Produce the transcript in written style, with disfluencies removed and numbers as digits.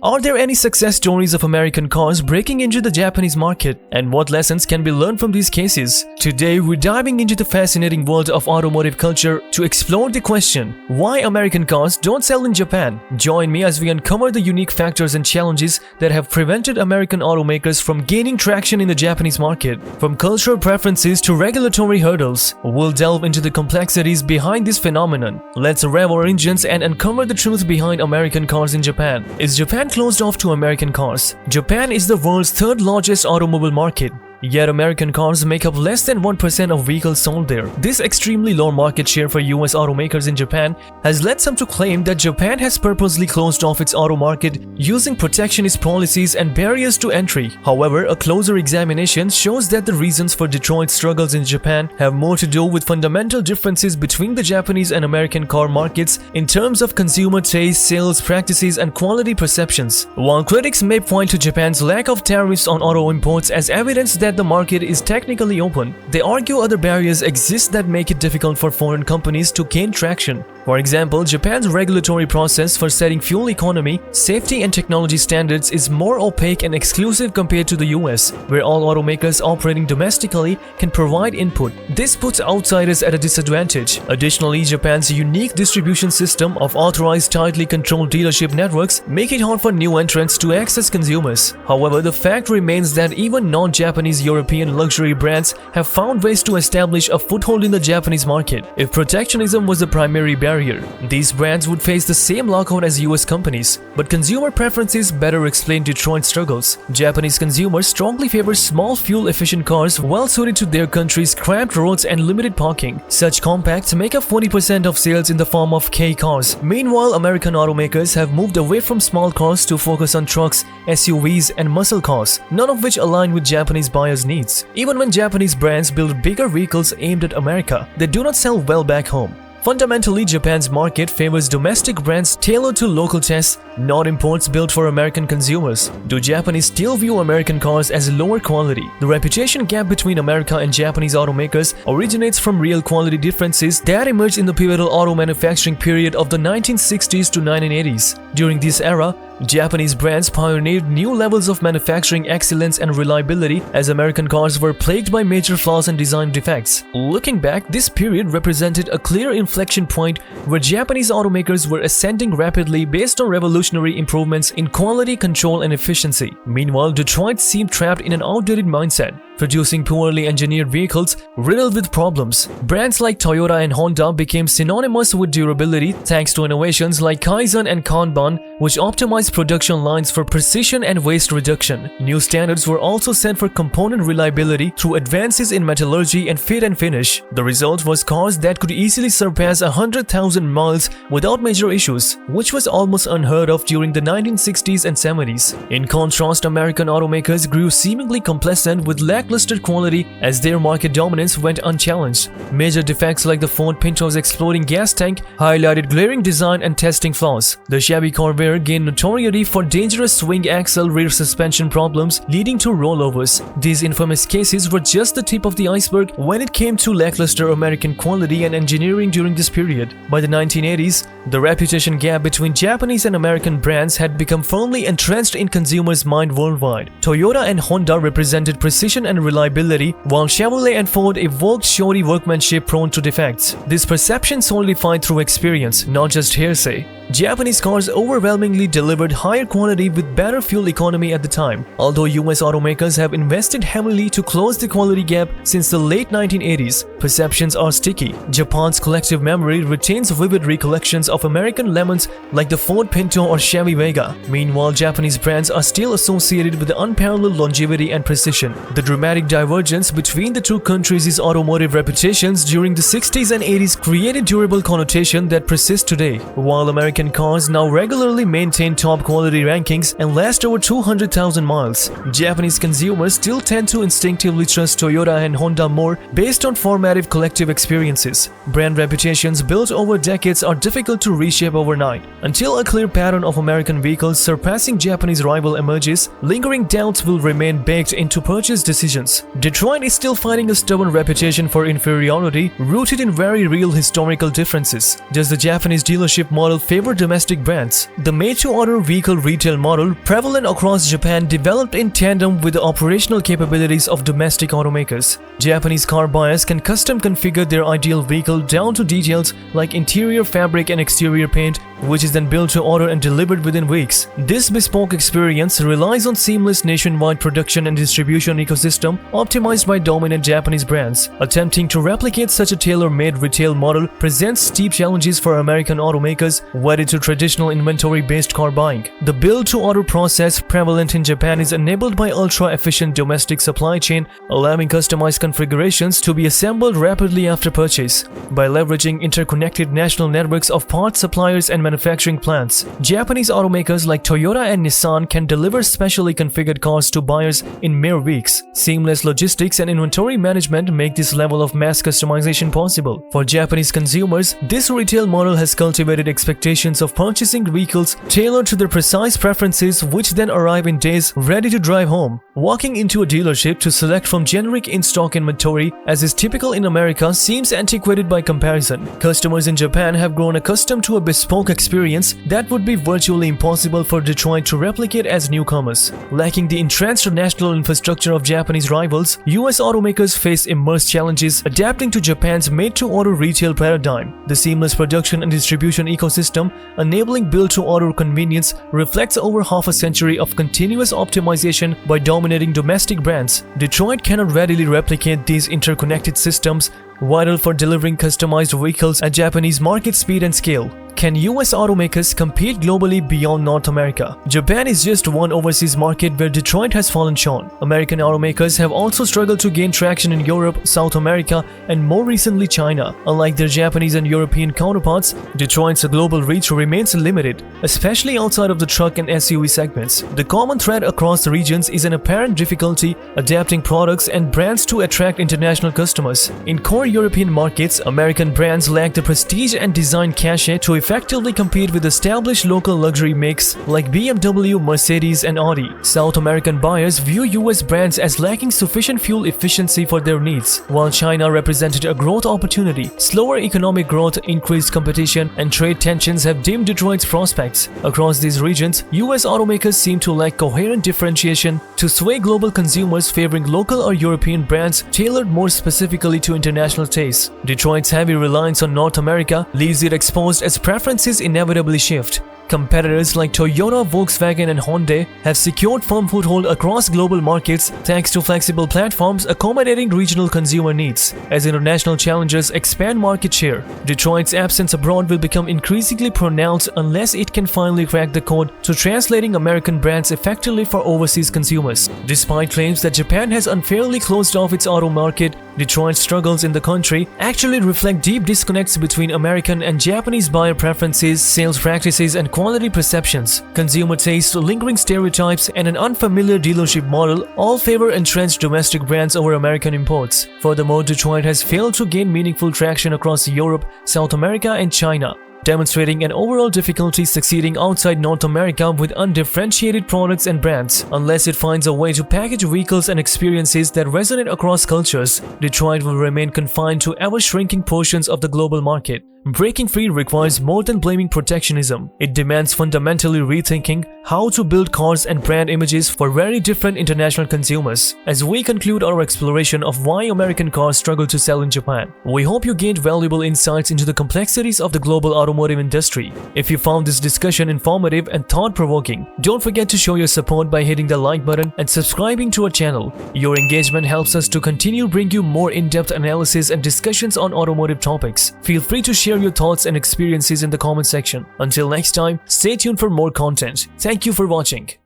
Are there any success stories of American cars breaking into the Japanese market, and what lessons can be learned from these cases? Today, we're diving into the fascinating world of automotive culture to explore the question, why American cars don't sell in Japan? Join me as we uncover the unique factors and challenges that have prevented American automakers from gaining traction in the Japanese market. From cultural preferences to regulatory hurdles, we'll delve into the complexities behind this phenomenon. Let's rev our engines and uncover the truth behind American cars in Japan. Is Japan closed off to American cars? Japan is the world's third largest automobile market. Yet American cars make up less than 1% of vehicles sold there. This extremely low market share for US automakers in Japan has led some to claim that Japan has purposely closed off its auto market using protectionist policies and barriers to entry. However, a closer examination shows that the reasons for Detroit's struggles in Japan have more to do with fundamental differences between the Japanese and American car markets in terms of consumer taste, sales practices, and quality perceptions. While critics may point to Japan's lack of tariffs on auto imports as evidence that the market is technically open, they argue other barriers exist that make it difficult for foreign companies to gain traction. For example, Japan's regulatory process for setting fuel economy, safety, and technology standards is more opaque and exclusive compared to the US, where all automakers operating domestically can provide input. This puts outsiders at a disadvantage. Additionally, Japan's unique distribution system of authorized, tightly controlled dealership networks make it hard for new entrants to access consumers. However, the fact remains that even non-Japanese European luxury brands have found ways to establish a foothold in the Japanese market. If protectionism was the primary barrier, these brands would face the same lockout as US companies. But consumer preferences better explain Detroit's struggles. Japanese consumers strongly favor small, fuel-efficient cars well suited to their country's cramped roads and limited parking. Such compacts make up 40% of sales in the form of K cars. Meanwhile, American automakers have moved away from small cars to focus on trucks, SUVs, and muscle cars, none of which align with Japanese buyers' needs. Even when Japanese brands build bigger vehicles aimed at America, they do not sell well back home. Fundamentally, Japan's market favors domestic brands tailored to local tastes, not imports built for American consumers. Do Japanese still view American cars as lower quality? The reputation gap between America and Japanese automakers originates from real quality differences that emerged in the pivotal auto manufacturing period of the 1960s to 1980s. During this era, Japanese brands pioneered new levels of manufacturing excellence and reliability as American cars were plagued by major flaws and design defects. Looking back, this period represented a clear inflection point where Japanese automakers were ascending rapidly based on revolutionary improvements in quality, control, and efficiency. Meanwhile, Detroit seemed trapped in an outdated mindset, producing poorly engineered vehicles riddled with problems. Brands like Toyota and Honda became synonymous with durability thanks to innovations like Kaizen and Kanban, which optimized production lines for precision and waste reduction. New standards were also set for component reliability through advances in metallurgy and fit and finish. The result was cars that could easily surpass 100,000 miles without major issues, which was almost unheard of during the 1960s and 70s. In contrast, American automakers grew seemingly complacent with lackluster quality as their market dominance went unchallenged. Major defects like the Ford Pinto's exploding gas tank highlighted glaring design and testing flaws. The Chevy Corvair gained notoriety for dangerous swing axle rear suspension problems leading to rollovers. These infamous cases were just the tip of the iceberg when it came to lackluster American quality and engineering during this period. By the 1980s, the reputation gap between Japanese and American brands had become firmly entrenched in consumers' mind worldwide. Toyota and Honda represented precision and reliability, while Chevrolet and Ford evoked showy workmanship prone to defects. This perception solidified through experience, not just hearsay. Japanese cars overwhelmingly delivered higher quality with better fuel economy at the time. Although US automakers have invested heavily to close the quality gap since the late 1980s, perceptions are sticky. Japan's collective memory retains vivid recollections of American lemons like the Ford Pinto or Chevy Vega. Meanwhile, Japanese brands are still associated with unparalleled longevity and precision. The dramatic divergence between the two countries' automotive reputations during the 60s and 80s created durable connotation that persists today. While American cars now regularly maintain top quality rankings and last over 200,000 miles, Japanese consumers still tend to instinctively trust Toyota and Honda more based on formative collective experiences. Brand reputations built over decades are difficult to reshape overnight. Until a clear pattern of American vehicles surpassing Japanese rival emerges, lingering doubts will remain baked into purchase decisions. decisions. Detroit is still fighting a stubborn reputation for inferiority rooted in very real historical differences. Does the Japanese dealership model favor domestic brands? The made-to-order vehicle retail model, prevalent across Japan, developed in tandem with the operational capabilities of domestic automakers. Japanese car buyers can custom configure their ideal vehicle down to details like interior fabric and exterior paint, which is then built to order and delivered within weeks. This bespoke experience relies on seamless nationwide production and distribution ecosystem optimized by dominant Japanese brands. Attempting to replicate such a tailor-made retail model presents steep challenges for American automakers wedded to traditional inventory-based car buying. The build-to-order process prevalent in Japan is enabled by ultra-efficient domestic supply chain, allowing customized configurations to be assembled rapidly after purchase. By leveraging interconnected national networks of parts suppliers and manufacturing plants, Japanese automakers like Toyota and Nissan can deliver specially configured cars to buyers in mere weeks. Seamless logistics and inventory management make this level of mass customization possible. For Japanese consumers, this retail model has cultivated expectations of purchasing vehicles tailored to their precise preferences, which then arrive in days ready to drive home. Walking into a dealership to select from generic in-stock inventory, as is typical in America, seems antiquated by comparison. Customers in Japan have grown accustomed to a bespoke experience that would be virtually impossible for Detroit to replicate as newcomers. Lacking the entrenched national infrastructure of Japanese rivals, US automakers face immense challenges adapting to Japan's made-to-order retail paradigm. The seamless production and distribution ecosystem enabling build-to-order convenience reflects over half a century of continuous optimization by dominating domestic brands. Detroit cannot readily replicate these interconnected systems, vital for delivering customized vehicles at Japanese market speed and scale. Can US automakers compete globally beyond North America? Japan is just one overseas market where Detroit has fallen short. American automakers have also struggled to gain traction in Europe, South America, and more recently China. Unlike their Japanese and European counterparts, Detroit's global reach remains limited, especially outside of the truck and SUV segments. The common thread across the regions is an apparent difficulty adapting products and brands to attract international customers. In core European markets, American brands lack the prestige and design cachet to effectively compete with established local luxury makes like BMW, Mercedes, and Audi. South American buyers view US brands as lacking sufficient fuel efficiency for their needs, while China represented a growth opportunity. Slower economic growth, increased competition, and trade tensions have dimmed Detroit's prospects. Across these regions, US automakers seem to lack coherent differentiation to sway global consumers, favoring local or European brands tailored more specifically to international tastes. Detroit's heavy reliance on North America leaves it exposed as preferences inevitably shift. Competitors like Toyota, Volkswagen, and Hyundai have secured firm foothold across global markets thanks to flexible platforms accommodating regional consumer needs. As international challengers expand market share, Detroit's absence abroad will become increasingly pronounced unless it can finally crack the code to translating American brands effectively for overseas consumers. Despite claims that Japan has unfairly closed off its auto market, Detroit's struggles in the country actually reflect deep disconnects between American and Japanese buyer preferences, sales practices, and quality perceptions. Consumer taste, lingering stereotypes, and an unfamiliar dealership model all favor entrenched domestic brands over American imports. Furthermore, Detroit has failed to gain meaningful traction across Europe, South America, and China, demonstrating an overall difficulty succeeding outside North America with undifferentiated products and brands. Unless it finds a way to package vehicles and experiences that resonate across cultures, Detroit will remain confined to ever-shrinking portions of the global market. Breaking free requires more than blaming protectionism. It demands fundamentally rethinking how to build cars and brand images for very different international consumers. As we conclude our exploration of why American cars struggle to sell in Japan, we hope you gained valuable insights into the complexities of the global automotive industry. If you found this discussion informative and thought-provoking, don't forget to show your support by hitting the like button and subscribing to our channel. Your engagement helps us to continue bring you more in-depth analysis and discussions on automotive topics. Feel free to share your thoughts and experiences in the comment section. Until next time, stay tuned for more content. Thank you for watching.